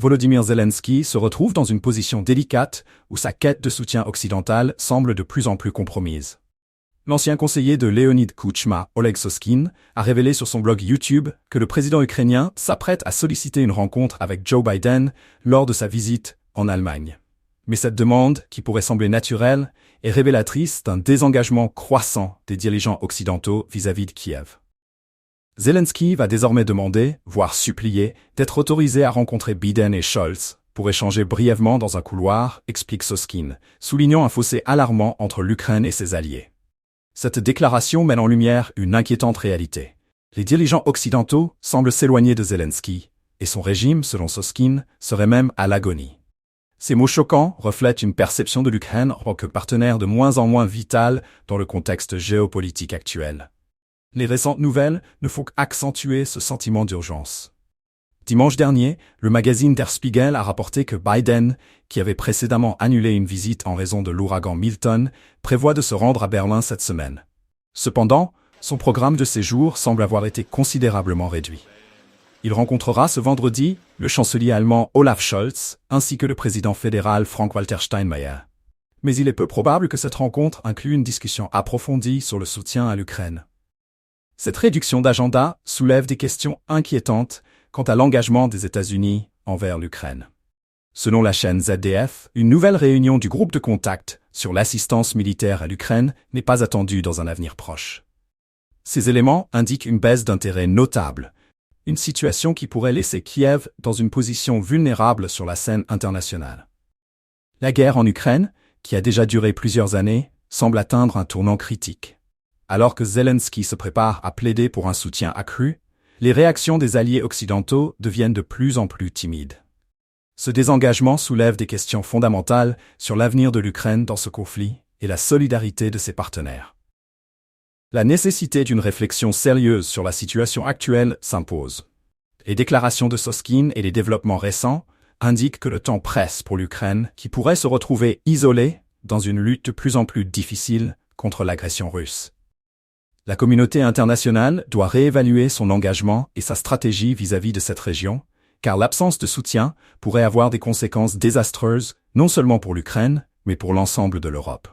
Volodymyr Zelensky se retrouve dans une position délicate où sa quête de soutien occidental semble de plus en plus compromise. L'ancien conseiller de Leonid Kuchma, Oleg Soskin, a révélé sur son blog YouTube que le président ukrainien s'apprête à solliciter une rencontre avec Joe Biden lors de sa visite en Allemagne. Mais cette demande, qui pourrait sembler naturelle, est révélatrice d'un désengagement croissant des dirigeants occidentaux vis-à-vis de Kiev. Zelensky va désormais demander, voire supplier, d'être autorisé à rencontrer Biden et Scholz pour échanger brièvement dans un couloir, explique Soskin, soulignant un fossé alarmant entre l'Ukraine et ses alliés. Cette déclaration met en lumière une inquiétante réalité. Les dirigeants occidentaux semblent s'éloigner de Zelensky, et son régime, selon Soskin, serait même à l'agonie. Ces mots choquants reflètent une perception de l'Ukraine en tant que partenaire de moins en moins vital dans le contexte géopolitique actuel. Les récentes nouvelles ne font qu'accentuer ce sentiment d'urgence. Dimanche dernier, le magazine Der Spiegel a rapporté que Biden, qui avait précédemment annulé une visite en raison de l'ouragan Milton, prévoit de se rendre à Berlin cette semaine. Cependant, son programme de séjour semble avoir été considérablement réduit. Il rencontrera ce vendredi le chancelier allemand Olaf Scholz ainsi que le président fédéral Frank-Walter Steinmeier. Mais il est peu probable que cette rencontre inclue une discussion approfondie sur le soutien à l'Ukraine. Cette réduction d'agenda soulève des questions inquiétantes quant à l'engagement des États-Unis envers l'Ukraine. Selon la chaîne ZDF, une nouvelle réunion du groupe de contact sur l'assistance militaire à l'Ukraine n'est pas attendue dans un avenir proche. Ces éléments indiquent une baisse d'intérêt notable, une situation qui pourrait laisser Kiev dans une position vulnérable sur la scène internationale. La guerre en Ukraine, qui a déjà duré plusieurs années, semble atteindre un tournant critique. Alors que Zelensky se prépare à plaider pour un soutien accru, les réactions des alliés occidentaux deviennent de plus en plus timides. Ce désengagement soulève des questions fondamentales sur l'avenir de l'Ukraine dans ce conflit et la solidarité de ses partenaires. La nécessité d'une réflexion sérieuse sur la situation actuelle s'impose. Les déclarations de Soskin et les développements récents indiquent que le temps presse pour l'Ukraine, qui pourrait se retrouver isolée dans une lutte de plus en plus difficile contre l'agression russe. La communauté internationale doit réévaluer son engagement et sa stratégie vis-à-vis de cette région, car l'absence de soutien pourrait avoir des conséquences désastreuses non seulement pour l'Ukraine, mais pour l'ensemble de l'Europe.